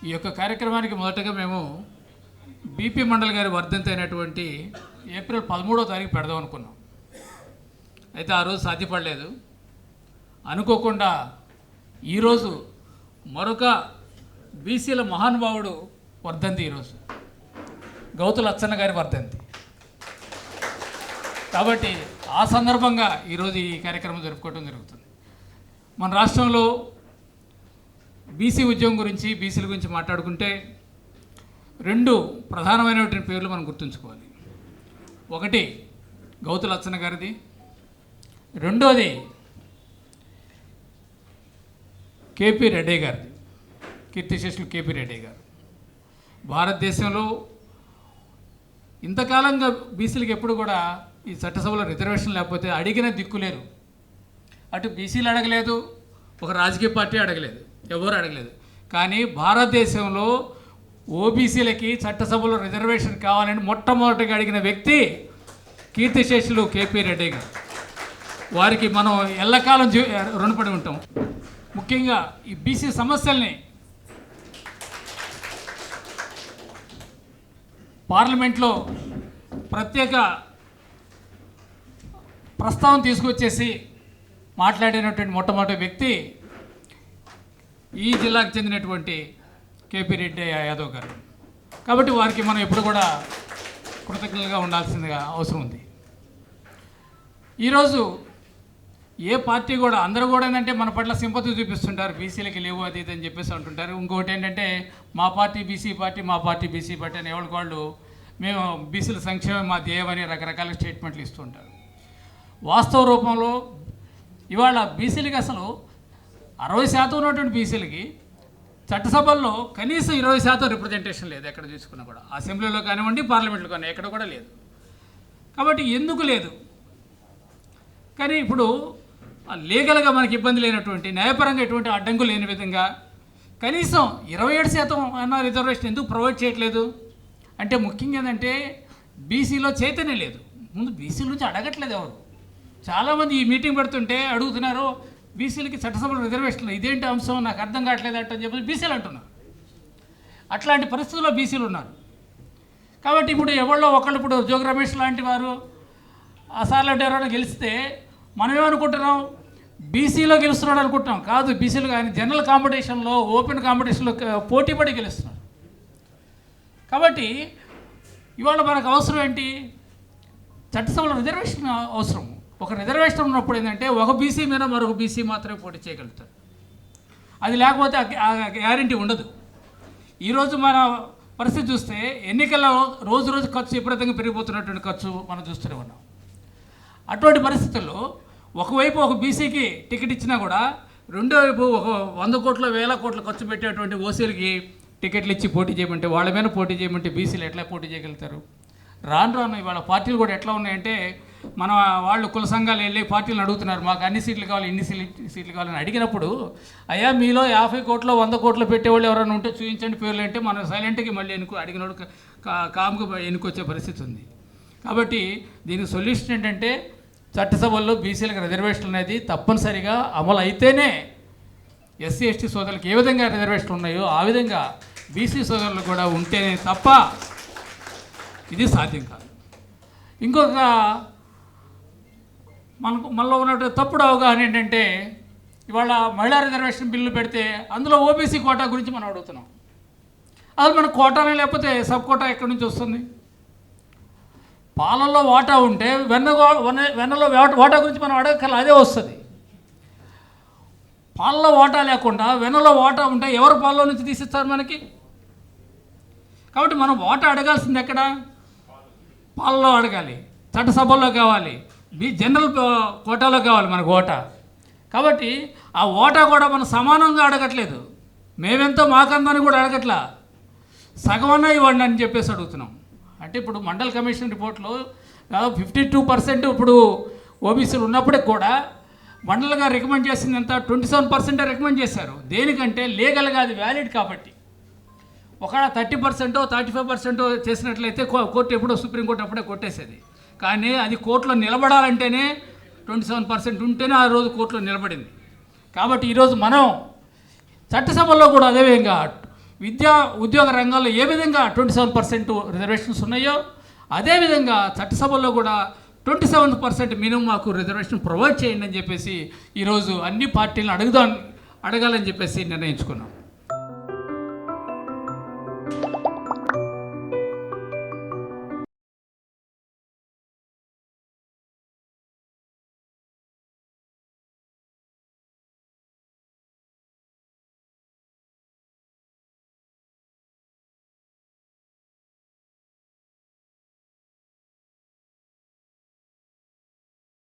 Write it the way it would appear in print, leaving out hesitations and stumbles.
ఈ యొక్క కార్యక్రమానికి మొదటగా మేము బీపీ మండల్ గారి వర్ధంతి అయినటువంటి ఏప్రిల్ 13వ తారీఖు పెడదాం అనుకున్నాం. అయితే ఆ రోజు సాధ్యపడలేదు. అనుకోకుండా ఈరోజు మరొక బీసీల మహానుభావుడు వర్ధంతి, ఈరోజు గౌతు లచ్చన్న గారి వర్ధంతి. కాబట్టి ఆ సందర్భంగా ఈరోజు ఈ కార్యక్రమం జరుపుకోవడం జరుగుతుంది. మన రాష్ట్రంలో బీసీ ఉద్యమం గురించి, బీసీల గురించి మాట్లాడుకుంటే రెండు ప్రధానమైనటువంటి పేర్లు మనం గుర్తుంచుకోవాలి. ఒకటి గౌతు లచ్చన్న గారిది, రెండోది కేపీ రెడ్డి గారిది, కీర్తిశేషులు కేపీ రెడ్డి గారు. భారతదేశంలో ఇంతకాలంగా బీసీలకు ఎప్పుడు కూడా ఈ చట్టసభలో రిజర్వేషన్ లేకపోతే అడిగిన దిక్కులేరు. అటు బీసీలు అడగలేదు, ఒక రాజకీయ పార్టీ అడగలేదు, ఎవరు అడగలేదు. కానీ భారతదేశంలో ఓబీసీలకి చట్టసభలో రిజర్వేషన్ కావాలని మొట్టమొదటిగా అడిగిన వ్యక్తి కీర్తిశేషులు కేపీ రెడ్డి గారు. వారికి మనం ఎల్లకాలం రుణపడి ఉంటాం. ముఖ్యంగా ఈ బీసీ సమస్యల్ని పార్లమెంట్లో ప్రత్యేక ప్రస్తావన తీసుకొచ్చేసి మాట్లాడినటువంటి మొట్టమొదటి వ్యక్తి ఈ జిల్లాకు చెందినటువంటి కేపీ రెడ్డి యాదవ్ గారు. కాబట్టి వారికి మనం ఎప్పుడు కూడా కృతజ్ఞతగా ఉండాల్సిందిగా అవసరం ఉంది. ఈరోజు ఏ పార్టీ కూడా, అందరూ కూడా ఏంటంటే మన పట్ల సింపతి చూపిస్తుంటారు, బీసీలకి లేవు అది ఇది అని చెప్పేసి అంటుంటారు. ఇంకొకటి ఏంటంటే మా పార్టీ బీసీ పార్టీ, మా పార్టీ బీసీ పార్టీ అని ఎవరికి వాళ్ళు మేము బీసీల సంక్షేమం మా ధ్యేయమని రకరకాల స్టేట్మెంట్లు ఇస్తూ ఉంటారు. వాస్తవ రూపంలో ఇవాళ బీసీలకి అసలు 60% ఉన్నటువంటి బీసీలకి చట్టసభల్లో కనీసం 20% రిప్రజెంటేషన్ లేదు. ఎక్కడ చూసుకున్నా కూడా, అసెంబ్లీలో కానివ్వండి, పార్లమెంట్లో కానీ ఎక్కడ కూడా లేదు. కాబట్టి ఎందుకు లేదు? కానీ ఇప్పుడు లీగల్గా మనకి ఇబ్బంది లేనటువంటి, న్యాయపరంగా ఎటువంటి అడ్డంకు లేని విధంగా కనీసం 27% అన్న రిజర్వేషన్ ఎందుకు ప్రొవైడ్ చేయట్లేదు అంటే ముఖ్యంగా ఏంటంటే బీసీలో చైతన్యం లేదు. ముందు బీసీల నుంచి అడగట్లేదు ఎవరు. చాలామంది ఈ మీటింగ్ పెడుతుంటే అడుగుతున్నారు, బీసీలకి చట్టసభలో రిజర్వేషన్లు ఇదేంటి అంశం నాకు అర్థం కావట్లేదు అని చెప్పి బీసీలు అంటున్నారు. అట్లాంటి పరిస్థితుల్లో బీసీలు ఉన్నారు. కాబట్టి ఇప్పుడు ఎవరో ఒకళ్ళు, ఇప్పుడు జోగి రమేష్ లాంటి వారు అసార్లు ఎవరైనా గెలిస్తే మనం ఏమనుకుంటున్నాం, బీసీలో గెలుస్తున్నాడు అనుకుంటున్నాం. కాదు, బీసీలు కానీ జనరల్ కాంపిటీషన్లో, ఓపెన్ కాంపిటీషన్లో పోటీ పడి గెలుస్తున్నాడు. కాబట్టి ఇవాళ మనకు అవసరం ఏంటి? చట్టసభలో రిజర్వేషన్ అవసరం. ఒక రిజర్వేషన్ ఉన్నప్పుడు ఏంటంటే ఒక బీసీ మీద మరొక బీసీ మాత్రమే పోటీ చేయగలుగుతారు. అది లేకపోతే ఆ గ్యారంటీ ఉండదు. ఈరోజు మన పరిస్థితి చూస్తే ఎన్నికల్లో రోజు రోజు ఖర్చు విపరీతంగా పెరిగిపోతున్నటువంటి ఖర్చు మనం చూస్తూనే ఉన్నాం. అటువంటి పరిస్థితుల్లో ఒకవైపు ఒక బీసీకి టికెట్ ఇచ్చినా కూడా రెండో వైపు ఒక 100 కోట్ల 1000 కోట్ల ఖర్చు పెట్టేటువంటి ఓసీలకి టికెట్లు ఇచ్చి పోటీ చేయమంటే, వాళ్ళ మీద పోటీ చేయమంటే బీసీలు ఎట్లా పోటీ చేయగలుగుతారు? రాను రాను ఇవాళ పార్టీలు కూడా ఎట్లా ఉన్నాయంటే, మన వాళ్ళు కుల సంఘాలు వెళ్ళి పార్టీలను అడుగుతున్నారు, మాకు అన్ని సీట్లు కావాలి, ఇన్ని సీట్లు కావాలని అడిగినప్పుడు, అయ్యా మీలో 50 కోట్లు 100 కోట్లు పెట్టేవాళ్ళు ఎవరైనా ఉంటే చూపించండి పేర్లు అంటే మనం సైలెంట్గా మళ్ళీ అడిగినోడు కామ్గా ఎన్నుకొచ్చే పరిస్థితి ఉంది. కాబట్టి దీనికి సొల్యూషన్ ఏంటంటే చట్టసభల్లో బీసీలకు రిజర్వేషన్ అనేది తప్పనిసరిగా అమలు అయితేనే ఎస్సీ ఎస్టీ సోదరులకు ఏ విధంగా రిజర్వేషన్లు ఉన్నాయో ఆ విధంగా బీసీ సోదరులు కూడా ఉంటేనే తప్ప ఇది సాధ్యం కాదు. ఇంకొక మనలో ఉన్నటువంటి తప్పుడు అవగాహన ఏంటంటే, ఇవాళ మహిళా రిజర్వేషన్ బిల్లు పెడితే అందులో ఓబీసీ కోటా గురించి మనం అడుగుతున్నాం. అసలు మన కోటానే లేకపోతే సబ్ కోటా ఎక్కడి నుంచి వస్తుంది? పాలల్లో వాటా ఉంటే వెన్నలో వాటా గురించి మనం అడగక్కర్ల, అదే వస్తుంది. పాలలో వాటా లేకుండా వెన్నలో వాటా ఉంటే ఎవరు పాలలో నుంచి తీసిస్తారు మనకి? కాబట్టి మనం వాటా అడగాల్సింది ఎక్కడ? పాలలో అడగాలి, చట్టసభల్లో కావాలి, జనరల్ కోటాలో కావాలి మనకు ఓటా. కాబట్టి ఆ ఓటా కూడా మనం సమానంగా అడగట్లేదు. మేమెంతో మాకందని కూడా అడగట్లా, సగమన్నా ఇవ్వండి అని చెప్పేసి అడుగుతున్నాం. అంటే ఇప్పుడు మండల్ కమిషన్ రిపోర్ట్లో దాదాపు 52% ఇప్పుడు ఓబీసీలు ఉన్నప్పటికి కూడా మండల్గా రికమెండ్ చేసింది ఎంత? 27% రికమెండ్ చేశారు. దేనికంటే లీగల్గా అది వ్యాలిడ్ కాబట్టి. ఒకవేళ 30% 35% చేసినట్లయితే కోర్టు ఎప్పుడో సుప్రీంకోర్టు అప్పుడే కొట్టేసేది. కానీ అది కోర్టులో నిలబడాలంటేనే 27% ఉంటేనే ఆ రోజు కోర్టులో నిలబడింది. కాబట్టి ఈరోజు మనం చట్టసభల్లో కూడా అదేవిధంగా విద్యా ఉద్యోగ రంగాల్లో ఏ విధంగా 27% రిజర్వేషన్స్ ఉన్నాయో అదేవిధంగా చట్టసభల్లో కూడా 27% మినిమం మాకు రిజర్వేషన్ ప్రొవైడ్ చేయండి అని చెప్పేసి ఈరోజు అన్ని పార్టీలను అడగాలని చెప్పేసి నిర్ణయించుకున్నాం.